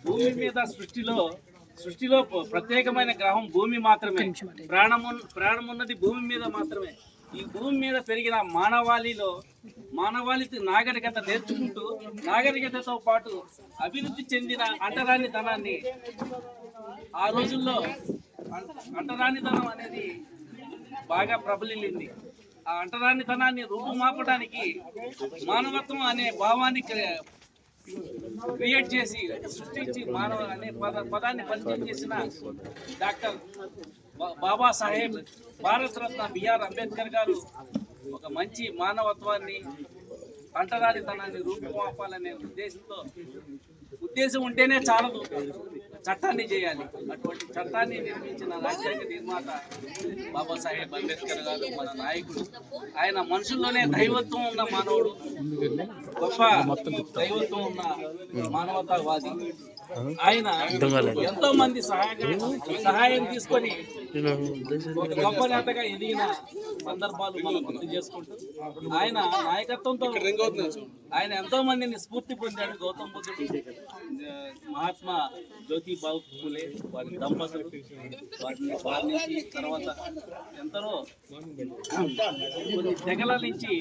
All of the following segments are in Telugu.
భూమి మీద సృష్టిలో ప్రత్యేకమైన గ్రహం భూమి మాత్రమే. ప్రాణమున్నది భూమి మీద మాత్రమే. ఈ భూమి మీద పెరిగిన మానవాళికి నాగరికత నేర్చుకుంటూ నాగరికతతో పాటు అభివృద్ధి చెందిన అంటరానితనాన్ని, ఆ రోజుల్లో అంటరానితనం అనేది బాగా ప్రబలిల్లింది. ఆ అంటరానితనాన్ని రూపుమాపడానికి మానవత్వం అనే భావాన్ని క్రియేట్ చేసి సృష్టించి మానవ అనే పదాన్ని పరిచయం చేసిన డాక్టర్ బాబాసాహెబ్ భారతరత్న బిఆర్ అంబేద్కర్ గారు ఒక మంచి మానవత్వాన్ని, అంటరానితనాన్ని రూపుమాపాలనే ఉద్దేశం ఉంటేనే చాలదు, చట్టాన్ని చేయాలి. అటువంటి చట్టాన్ని నిర్మించిన రాజ్యాంగ నిర్మాత బాబాసాహెబ్ అంబేద్కర్ గారు మన నాయకుడు. ఆయన మనుషుల్లోనే దైవత్వం ఉన్న మానవుడు, గొప్ప దైవత్వం ఉన్న మానవతావాది. ఆయన ఎంతో మంది సహాయం తీసుకొని ఒక గొప్ప నేతగా ఎదిగిన సందర్భాలు మనం గుర్తు చేసుకుంటూ, ఆయన నాయకత్వంతో ఆయన ఎంతో మందిని స్ఫూర్తి పొందాడు. గౌతమ్ బుద్ధుడు, మహాత్మా జ్యోతిబావు ఫులే, వారి దంపతులు, వారి నుంచి తర్వాత ఎంతలో కొన్ని తెగల నుంచి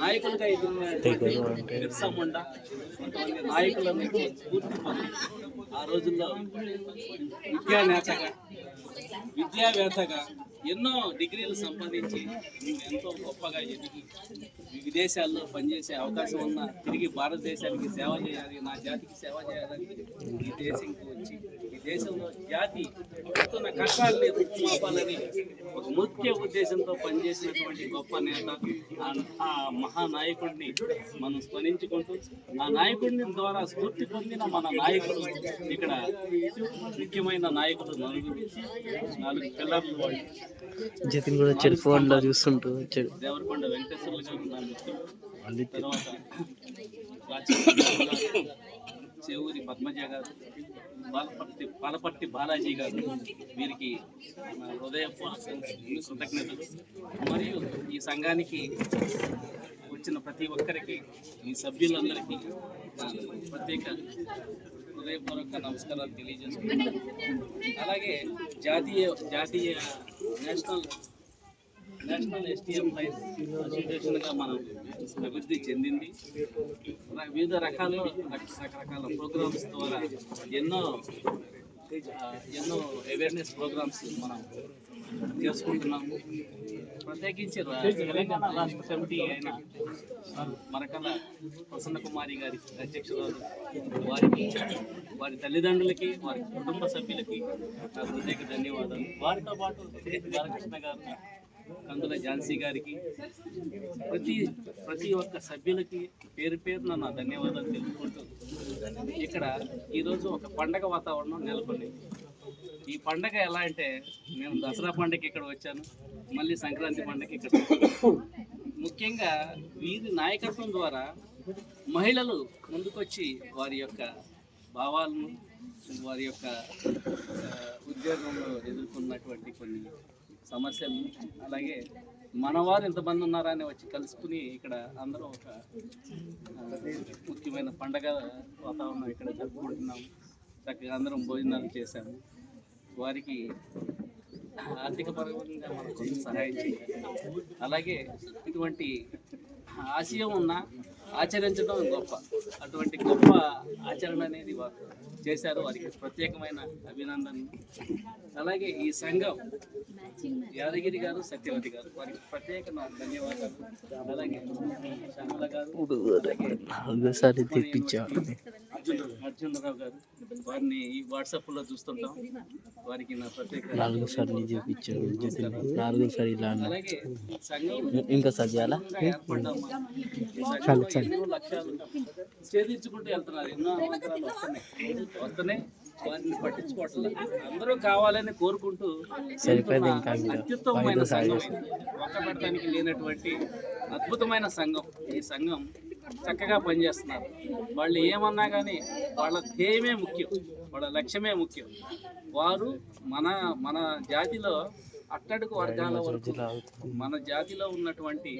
నాయకులుగా ఎదిగిన బిర్సా ముండా, కొంతమంది నాయకులను స్ఫూర్తి పొంది ఆ రోజుల్లో విద్యావేత్తగా ఎన్నో డిగ్రీలు సంపాదించి ఎంతో గొప్పగా ఎదిగి విదేశాల్లో పనిచేసే అవకాశం ఉన్న తిరిగి భారతదేశానికి సేవ చేయాలి, నా జాతికి సేవ చేయాలని ఈ దేశంకి వచ్చి ఈ దేశంలో జాతి పడుతున్న కష్టాలని రూపుమాపాలని ఒక ముఖ్య ఉద్దేశంతో పనిచేసినటువంటి గొప్ప నేత, ఆ మహానాయకుడిని మనం స్మరించుకుంటూ, ఆ నాయకుడిని ద్వారా స్ఫూర్తి పొందిన మన నాయకుడు, ఇక్కడ ముఖ్యమైన నాయకుడు నాలుగు పిల్లర్లు వాళ్ళు జతిన్ కూడా వచ్చాడు, ఫోన్ లో చూస్తుంటూ వచ్చాడు. దేవరకొండ వెంకటేశ్వర్లు గారు నా మిత్రులు, తర్వాత చెవురి పద్మజ గారు, పాలపర్తి బాలాజీ గారు, వీరికి హృదయపూర్వక కృతజ్ఞతలు. మరియు ఈ సంఘానికి వచ్చిన ప్రతి ఒక్కరికి, ఈ సభ్యులందరికీ ప్రత్యేక హృదయపూర్వక నమస్కారాలు తెలియజేస్తున్నాను. అలాగే జాతీయ నేషనల్ ఎస్టీఎం అసోసియేషన్గా మనం అభివృద్ధి చెందింది. వివిధ రకరకాల ప్రోగ్రామ్స్ ద్వారా ఎన్నో అవేర్నెస్ ప్రోగ్రామ్స్ మనం చేసుకుంటున్నాము. ప్రత్యేకించి తెలంగాణ రాష్ట్ర కమిటీ అయిన మరకల ప్రసన్న కుమారి గారి అధ్యక్షురాలు, వారి తల్లిదండ్రులకి, వారి కుటుంబ సభ్యులకి నా ప్రత్యేక ధన్యవాదాలు. వారితో పాటు బాలకృష్ణ గారు, కందుల ఝాన్సీ గారికి, ప్రతి ఒక్క సభ్యులకి పేరు పేరున నా ధన్యవాదాలు తెలుపుకుంటూ, ఇక్కడ ఈరోజు ఒక పండగ వాతావరణం నెలకొంది. ఈ పండగ ఎలా అంటే, నేను దసరా పండగకి ఇక్కడ వచ్చాను, మళ్ళీ సంక్రాంతి పండగకి ఇక్కడ. ముఖ్యంగా వీరి నాయకత్వం ద్వారా మహిళలు ముందుకొచ్చి వారి యొక్క భావాలను, వారి యొక్క ఉద్యోగంలో ఎదుర్కొన్నటువంటి కొన్ని సమస్యలు, అలాగే మనవారు ఎంతమంది ఉన్నారా అని వచ్చి కలుసుకుని ఇక్కడ అందరూ ఒక ముఖ్యమైన పండగ వాతావరణం ఇక్కడ జరుపుకుంటున్నాము. చక్కగా అందరం భోజనాలు చేశాము. వారికి ఆర్థిక పరంగా మనం కొంచెం సహాయం చేయాలి. అలాగే ఇటువంటి ఆశయం ఉన్న ఆచరించడం గొప్ప, అటువంటి గొప్ప ఆచరణ అనేది వారు చేశారు. వారికి ప్రత్యేకమైన అభినందనలు. అలాగే ఈ సంఘం యాదగిరి గారు, సత్యవతి గారు, వారికి ప్రత్యేక ధన్యవాదాలు. అలాగే శ్యామల గారు, అర్జునరావు గారు, వారిని ఈ వాట్సాప్లో చూస్తుంటాం, వారికి నా ప్రత్యేక. అలాగే సంఘం ఇంకా సజ్జాలా లక్ష్యాలు ఛేదించుకుంటూ వెళ్తున్నారు. ఎన్నో అవసరాలు వస్తున్నాయి, వారిని పట్టించుకోవట్లేదు. అందరూ కావాలని కోరుకుంటూ అత్యుత్తమమైన సంఘం, ఒక్క పెడతానికి లేనటువంటి అద్భుతమైన సంఘం. ఈ సంఘం చక్కగా పనిచేస్తున్నారు. వాళ్ళు ఏమన్నా కానీ వాళ్ళ ధ్యేయమే ముఖ్యం, వాళ్ళ లక్ష్యమే ముఖ్యం. వారు మన జాతిలో అట్టడుగు వర్గాల వరకు, మన జాతిలో ఉన్నటువంటి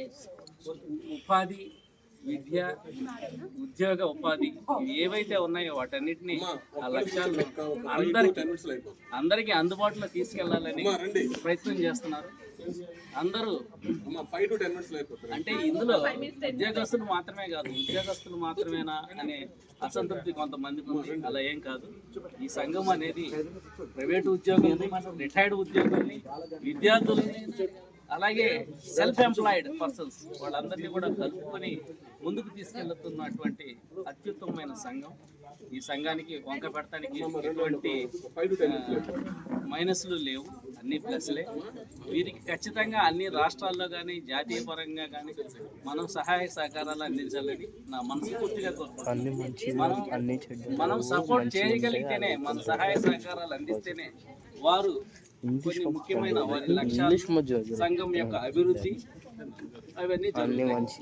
ఉపాధి, విద్య, ఉద్యోగ, ఉపాధి ఏవైతే ఉన్నాయో వాటన్నిటిని ఆ లక్ష్యాలను అందరికీ అందుబాటులో తీసుకెళ్లాలని ప్రయత్నం చేస్తున్నారు అందరూ. అంటే ఇందులో ఉద్యోగస్తులు మాత్రమే కాదు, ఉద్యోగస్తులు మాత్రమేనా అనే అసంతృప్తి కొంతమందికి ఉంది. అలా ఏం కాదు. ఈ సంఘం అనేది ప్రైవేటు ఉద్యోగుల్ని, రిటైర్డ్ ఉద్యోగుల్ని, విద్యార్థుల్ని, అలాగే సెల్ఫ్ ఎంప్లాయిడ్ పర్సన్స్ వాళ్ళందరినీ కూడా కలుపుకొని ముందుకు తీసుకెళ్తున్నటువంటి అత్యుత్తమమైన సంఘం. ఈ సంఘానికి వంక పెడతానికి ఎటువంటి మైనస్లు లేవు, అన్ని ప్లస్లే. వీరికి ఖచ్చితంగా అన్ని రాష్ట్రాల్లో కానీ జాతీయ పరంగా కానీ మనం సహాయ సహకారాలు అందించాలని నా మనస్ఫూర్తిగా కోరుకుంటున్నాను. మనం సపోర్ట్ చేయగలిగితేనే, మన సహాయ సహకారాలు అందిస్తేనే వారు కొన్ని ముఖ్యమైన వారి లక్ష్యాలు, సంఘం యొక్క అభివృద్ధి అవన్నీ జరుగుతాయి.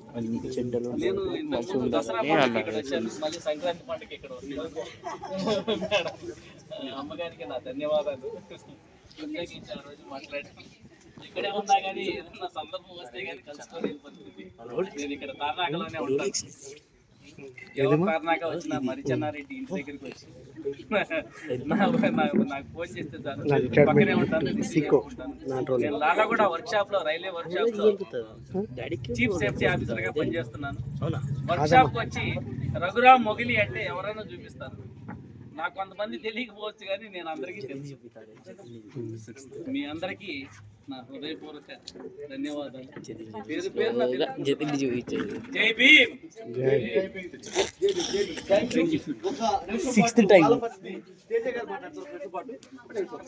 నేను ఇంతకుముందు దసరా పండుగ ఇక్కడ వచ్చాను, మళ్ళీ సంక్రాంతి పండుగ ఇక్కడ వస్తున్నాను. మేడం, అమ్మగారికి నా ధన్యవాదాలు. ప్రత్యేకించి ఆ రోజు మాట్లాడి ఇక్కడే ఉన్నా కానీ ఏదన్నా సందర్భం వస్తే కానీ కలుసుకొని వెళ్ళిపోతుంది. నేను ఇక్కడ తార్నాకలోనే ఉంటాను. ఎవరు తార్నాక వచ్చిన మరిచెన్నారెడ్డి ఇంటి దగ్గరికి వచ్చి నాకు ఫోన్ చేస్తే పక్కనే ఉంటాను. నేను లాలాగూడ వర్క్ షాప్ లో, రైల్వే వర్క్ షాప్ లో చీఫ్ సేఫ్టీ ఆఫీసర్ గా పనిచేస్తున్నాను. వర్క్ షాప్ కి వచ్చి రఘురామ్ మొగిలి అంటే ఎవరైనా చూపిస్తాను. నాకు కొంతమంది తెలియకపోవచ్చు కానీ నేను అందరికీ తెలుసు. మీ అందరికీ నా హృదయపూర్వక ధన్యవాదాలు. పేరు పేరున జై భీమ్. 6th time